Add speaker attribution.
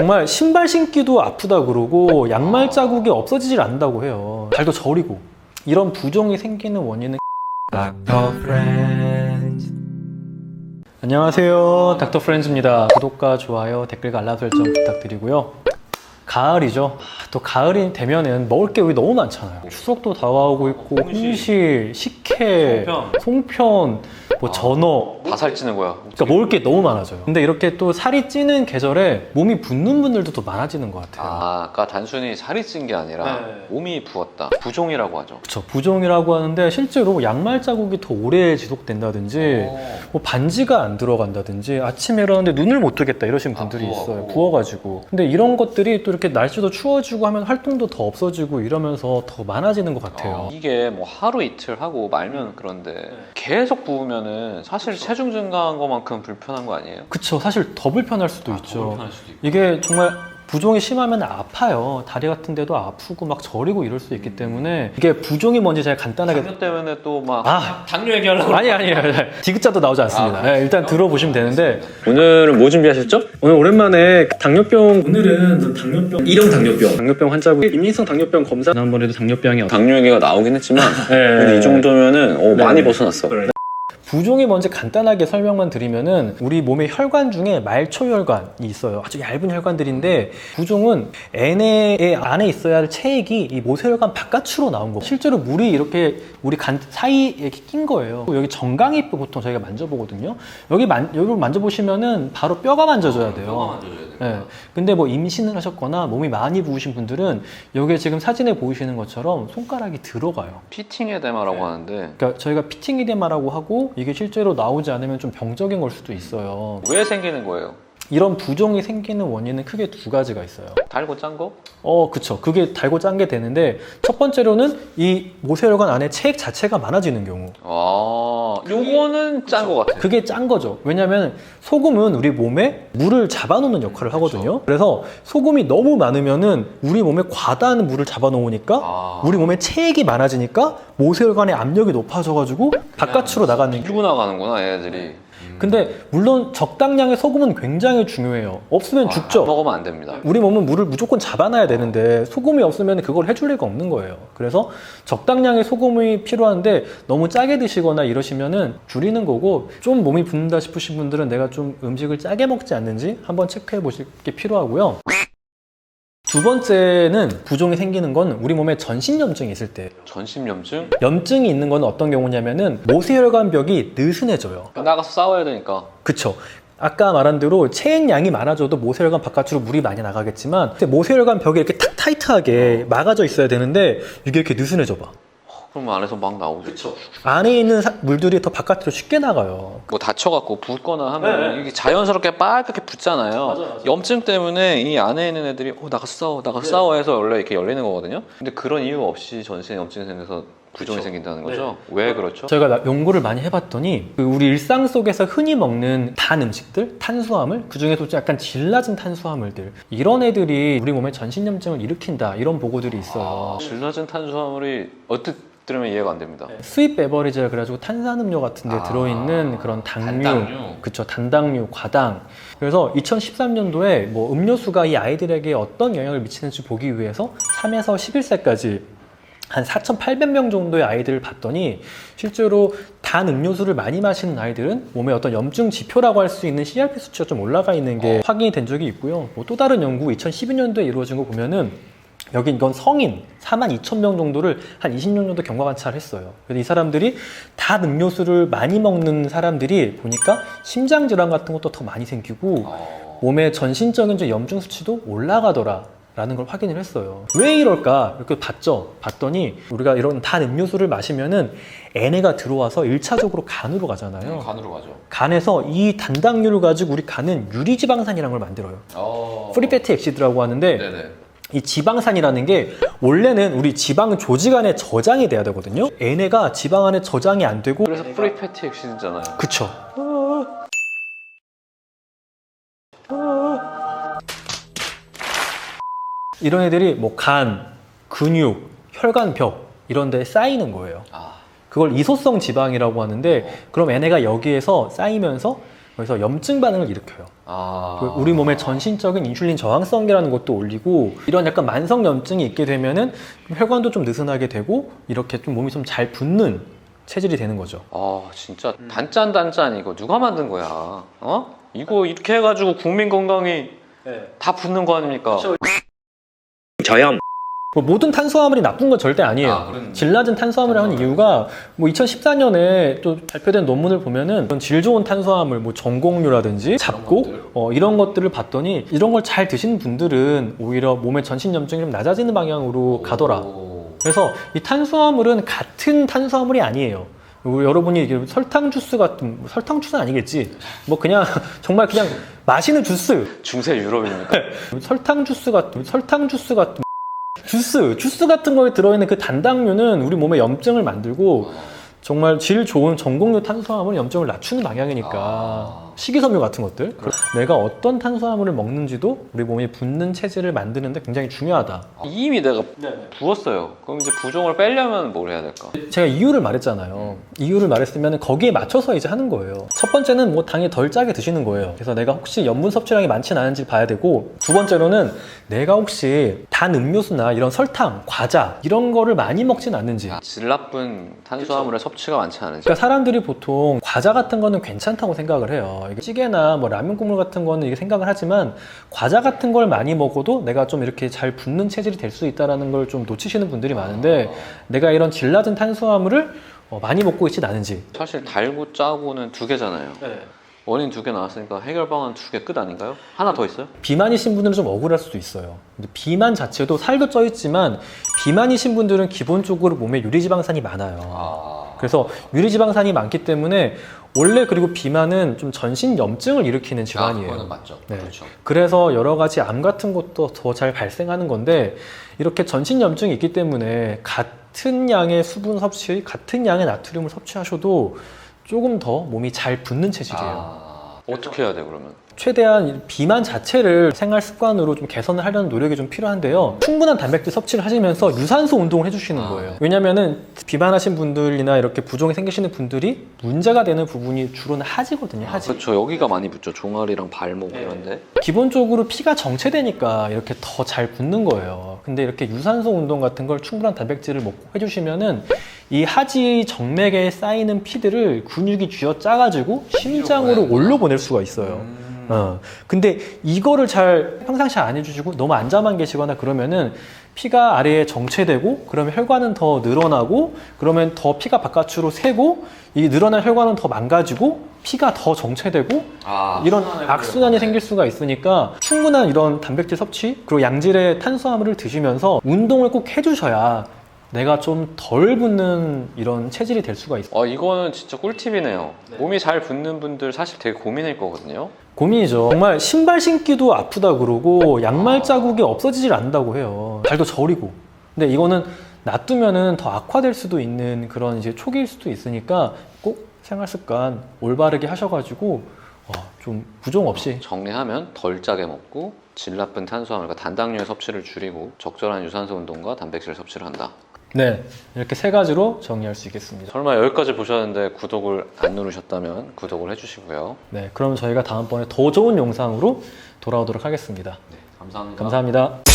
Speaker 1: 정말 신발 신기도 아프다 그러고 양말 자국이 없어지질 않는다고 해요. 발도 저리고. 이런 부종이 생기는 원인은 닥터 프렌즈. 안녕하세요, 닥터 프렌즈입니다. 구독과 좋아요, 댓글과 알람 설정 부탁드리고요. 가을이죠. 또 가을이 되면은 먹을 게 우리 너무 많잖아요. 추석도 다가오고 있고 홍시, 식혜, 송편, 뭐 전어
Speaker 2: 다 살찌는 거야.
Speaker 1: 그러니까 먹을 게 너무 많아져요. 근데 이렇게 또 살이 찌는 계절에 몸이 붓는 분들도 더 많아지는 것 같아요.
Speaker 2: 아까 단순히 살이 찐 게 아니라 몸이 부었다. 부종이라고 하죠.
Speaker 1: 그렇죠. 부종이라고 하는데 실제로 양말 자국이 더 오래 지속된다든지 뭐 반지가 안 들어간다든지 아침에 일어났는데 눈을 못 뜨겠다 이러신 분들이 있어요. 부어가지고. 근데 이런 것들이 또 이렇게 날씨도 추워지고 하면 활동도 더 없어지고 이러면서 더 많아지는 것 같아요.
Speaker 2: 이게 뭐 하루 이틀 하고 말면 그런데 계속 부으면은 사실 체중 증가한 것만큼 불편한 거 아니에요?
Speaker 1: 그쵸. 사실 더 불편할 수도 있죠. 이게 정말 부종이 심하면 아파요. 다리 같은 데도 아프고 막 저리고 이럴 수 있기 때문에 이게 부종이 뭔지 제가 간단하게
Speaker 2: 당뇨 때문에 또 막
Speaker 3: 당뇨 얘기하려고
Speaker 1: 아니에요. 디귿자도 나오지 않습니다. 네, 일단 들어보시면 되는데
Speaker 2: 오늘은 뭐 준비하셨죠?
Speaker 1: 오늘 오랜만에 당뇨병 오늘은 당뇨병 일형 당뇨병 환자분 임신성 당뇨병 검사 지난번에도 당뇨병이
Speaker 2: 당뇨 얘기가 나오긴 했지만
Speaker 1: 네.
Speaker 2: 근데 이 정도면은 많이 벗어났어.
Speaker 1: 부종이 뭔지 간단하게 설명만 드리면은 우리 몸의 혈관 중에 말초혈관이 있어요. 아주 얇은 혈관들인데 부종은 애내의 안에 있어야 할 체액이 이 모세혈관 바깥으로 나온 거고 실제로 물이 이렇게 우리 간 사이에 이렇게 낀 거예요. 여기 정강이뼈 보통 저희가 만져보거든요. 여기 만져보시면은 바로 뼈가 만져져야 돼요.
Speaker 2: 뼈가 만져져야 돼요.
Speaker 1: 네. 근데 뭐 임신을 하셨거나 몸이 많이 부으신 분들은 여기에 지금 사진에 보이시는 것처럼 손가락이 들어가요.
Speaker 2: 피팅 에데마라고 하는데
Speaker 1: 그러니까 저희가 피팅 이데마라고 하고 이게 실제로 나오지 않으면 좀 병적인 걸 수도 있어요.
Speaker 2: 왜 생기는 거예요?
Speaker 1: 이런 부종이 생기는 원인은 크게 두 가지가 있어요.
Speaker 2: 달고 짠 거?
Speaker 1: 그쵸. 그게 달고 짠 게 되는데 첫 번째로는 이 모세혈관 안에 체액 자체가 많아지는 경우.
Speaker 2: 요거는 짠 거 같아요.
Speaker 1: 그게 짠 거죠. 왜냐면 소금은 우리 몸에 물을 잡아놓는 역할을 하거든요. 그래서 소금이 너무 많으면은 우리 몸에 과다한 물을 잡아놓으니까 우리 몸에 체액이 많아지니까 모세혈관의 압력이 높아져가지고 바깥으로 나가는
Speaker 2: 밀고 나가는구나 얘네들이.
Speaker 1: 근데 물론 적당량의 소금은 굉장히 중요해요. 없으면 죽죠.
Speaker 2: 먹으면 안 됩니다.
Speaker 1: 우리 몸은 물을 무조건 잡아놔야 되는데 소금이 없으면 그걸 해줄 리가 없는 거예요. 그래서 적당량의 소금이 필요한데 너무 짜게 드시거나 이러시면은 줄이는 거고 좀 몸이 붓는다 싶으신 분들은 내가 좀 음식을 짜게 먹지 않는지 한번 체크해 보실 게 필요하고요. 두 번째는 부종이 생기는 건 우리 몸에 전신염증이 있을 때.
Speaker 2: 전신염증?
Speaker 1: 염증이 있는 건 어떤 경우냐면은 모세혈관벽이 느슨해져요.
Speaker 2: 나가서 싸워야 되니까.
Speaker 1: 그쵸. 아까 말한 대로 체액량이 많아져도 모세혈관 바깥으로 물이 많이 나가겠지만 모세혈관 벽이 이렇게 탁 타이트하게 막아져 있어야 되는데 이게 이렇게 느슨해져 봐.
Speaker 2: 그럼 안에서 막 나오죠. 그쵸.
Speaker 1: 안에 있는 물들이 더 바깥으로 쉽게 나가요.
Speaker 2: 뭐 다쳐갖고 붓거나 하면 이게 자연스럽게 빨갛게 붓잖아요.
Speaker 1: 맞아.
Speaker 2: 염증 때문에 이 안에 있는 애들이 나가서 싸워 해서 원래 이렇게 열리는 거거든요. 근데 그런 이유 없이 전신에 염증이 생겨서 부종이 생긴다는 거죠. 왜 그렇죠?
Speaker 1: 저희가 연구를 많이 해봤더니 우리 일상 속에서 흔히 먹는 단 음식들, 탄수화물, 그중에서 약간 질 낮은 탄수화물들 이런 애들이 우리 몸에 전신염증을 일으킨다 이런 보고들이 있어요.
Speaker 2: 질 낮은 탄수화물이 어떻게 들으면 이해가 안 됩니다.
Speaker 1: 스윗 베버리지라 그래가지고 탄산음료 같은 데 들어있는 그런 당류, 그쵸, 단당류, 과당. 그래서 2013년도에 뭐 음료수가 이 아이들에게 어떤 영향을 미치는지 보기 위해서 3에서 11세까지 한 4,800명 정도의 아이들을 봤더니 실제로 단 음료수를 많이 마시는 아이들은 몸에 어떤 염증 지표라고 할 수 있는 CRP 수치가 좀 올라가 있는 게 확인이 된 적이 있고요. 뭐 또 다른 연구 2012년도에 이루어진 거 보면은 여기 이건 성인 42,000명 정도를 한 20년 정도 경과 관찰을 했어요. 그래서 이 사람들이 단 음료수를 많이 먹는 사람들이 보니까 심장 질환 같은 것도 더 많이 생기고 몸의 전신적인 염증 수치도 올라가더라. 라는 걸 확인을 했어요. 왜 이럴까? 이렇게 봤더니 우리가 이런 단 음료수를 마시면은 NA가 들어와서 1차적으로 간으로 가잖아요.
Speaker 2: 간으로 가죠.
Speaker 1: 간에서 이 단당류를 가지고 우리 간은 유리지방산이라는 걸 만들어요. 프리패티 엑시드라고 하는데
Speaker 2: 네네.
Speaker 1: 이 지방산이라는 게 원래는 우리 지방 조직 안에 저장이 돼야 되거든요. NA가 지방 안에 저장이 안 되고
Speaker 2: 그래서 프리패티 엑시드잖아요.
Speaker 1: 그쵸. 이런 애들이 뭐 간, 근육, 혈관벽 이런 데에 쌓이는 거예요. 그걸 이소성 지방이라고 하는데 그럼 얘네가 여기에서 쌓이면서 그래서 염증 반응을 일으켜요.
Speaker 2: 아.
Speaker 1: 우리 몸의 전신적인 인슐린 저항성이라는 것도 올리고 이런 약간 만성 염증이 있게 되면은 혈관도 좀 느슨하게 되고 이렇게 좀 몸이 좀 잘 붓는 체질이 되는 거죠.
Speaker 2: 아 진짜 단짠 이거 누가 만든 거야? 어? 이거 이렇게 해가지고 국민 건강이 다 붙는 거 아닙니까?
Speaker 3: 저염.
Speaker 1: 뭐 모든 탄수화물이 나쁜 건 절대 아니에요.
Speaker 2: 그렇네.
Speaker 1: 질 낮은 탄수화물을 하는 이유가 뭐 2014년에 또 발표된 논문을 보면은 그런 질 좋은 탄수화물, 뭐 전곡류라든지 잡곡 이런 것들을 봤더니 이런 걸 잘 드시는 분들은 오히려 몸의 전신 염증이 좀 낮아지는 방향으로 가더라. 그래서 이 탄수화물은 같은 탄수화물이 아니에요. 여러분이 이게 설탕 주스 같은, 설탕 주스는 아니겠지. 뭐 그냥 정말 그냥 마시는 주스.
Speaker 2: 중세 유럽입니까?
Speaker 1: 설탕 주스 같은 주스 같은 거에 들어있는 그 단당류는 우리 몸에 염증을 만들고 정말 질 좋은 전곡류 탄수화물은 염증을 낮추는 방향이니까 식이섬유 같은 것들 내가 어떤 탄수화물을 먹는지도 우리 몸에 붙는 체질을 만드는데 굉장히 중요하다.
Speaker 2: 이미 내가 부었어요. 그럼 이제 부종을 빼려면 뭘 해야 될까?
Speaker 1: 제가 이유를 말했잖아요. 이유를 말했으면 거기에 맞춰서 이제 하는 거예요. 첫 번째는 뭐 당이 덜 짜게 드시는 거예요. 그래서 내가 혹시 염분 섭취량이 많지는 않은지 봐야 되고, 두 번째로는 내가 혹시 단 음료수나 이런 설탕, 과자 이런 거를 많이 먹진 않는지.
Speaker 2: 질 나쁜 탄수화물의 섭취가 많지 않은지.
Speaker 1: 그러니까 사람들이 보통 과자 같은 거는 괜찮다고 생각을 해요. 이게 찌개나 뭐 라면 국물 같은 거는 이게 생각을 하지만 과자 같은 걸 많이 먹어도 내가 좀 이렇게 잘 붙는 체질이 될 수 있다는 걸 좀 놓치시는 분들이 많은데, 내가 이런 질 낮은 탄수화물을 많이 먹고 있진 않은지.
Speaker 2: 사실 달고 짜고는 두 개잖아요. 원인 두 개 나왔으니까 해결 방안 두 개 끝 아닌가요? 하나 더 있어요?
Speaker 1: 비만이신 분들은 좀 억울할 수도 있어요. 근데 비만 자체도 살도 쪄 있지만 비만이신 분들은 기본적으로 몸에 유리지방산이 많아요. 그래서 유리지방산이 많기 때문에 원래, 그리고 비만은 좀 전신 염증을 일으키는 질환이에요.
Speaker 2: 그거는 맞죠.
Speaker 1: 네.
Speaker 2: 그렇죠.
Speaker 1: 그래서 여러 가지 암 같은 것도 더 잘 발생하는 건데, 이렇게 전신 염증이 있기 때문에 같은 양의 수분 섭취, 같은 양의 나트륨을 섭취하셔도 조금 더 몸이 잘 붙는 체질이에요.
Speaker 2: 어떻게 해야 돼 그러면?
Speaker 1: 최대한 비만 자체를 생활 습관으로 좀 개선을 하려는 노력이 좀 필요한데요. 충분한 단백질 섭취를 하시면서 유산소 운동을 해주시는 거예요. 왜냐면은 비만하신 분들이나 이렇게 부종이 생기시는 분들이 문제가 되는 부분이 주로는 하지거든요. 하지.
Speaker 2: 그렇죠. 여기가 많이 붙죠. 종아리랑 발목 이런데.
Speaker 1: 기본적으로 피가 정체되니까 이렇게 더 잘 붙는 거예요. 근데 이렇게 유산소 운동 같은 걸 충분한 단백질을 먹고 해주시면은 이 하지 정맥에 쌓이는 피들을 근육이 쥐어 짜가지고 심장으로 올려보낼 수가 있어요. 근데 이거를 잘 평상시에 안 해주시고 너무 앉아만 계시거나 그러면은 피가 아래에 정체되고, 그러면 혈관은 더 늘어나고, 그러면 더 피가 바깥으로 새고, 이 늘어난 혈관은 더 망가지고 피가 더 정체되고 이런 악순환이 생길 수가 있으니까 충분한 이런 단백질 섭취, 그리고 양질의 탄수화물을 드시면서 운동을 꼭 해주셔야 내가 좀 덜 붙는 이런 체질이 될 수가 있어요.
Speaker 2: 이거는 진짜 꿀팁이네요. 몸이 잘 붙는 분들 사실 되게 고민일 거거든요.
Speaker 1: 고민이죠. 정말 신발 신기도 아프다 그러고 양말 자국이 없어지질 않는다고 해요. 발도 저리고. 근데 이거는 놔두면은 더 악화될 수도 있는 그런 이제 초기일 수도 있으니까 꼭 생활 습관 올바르게 하셔가지고 좀 부종 없이.
Speaker 2: 정리하면 덜 짜게 먹고 질 나쁜 탄수화물과 단당류의 섭취를 줄이고 적절한 유산소 운동과 단백질 섭취를 한다.
Speaker 1: 네, 이렇게 세 가지로 정리할 수 있겠습니다.
Speaker 2: 설마 여기까지 보셨는데 구독을 안 누르셨다면 구독을 해주시고요.
Speaker 1: 네, 그럼 저희가 다음번에 더 좋은 영상으로 돌아오도록 하겠습니다.
Speaker 2: 네, 감사합니다.
Speaker 1: 감사합니다.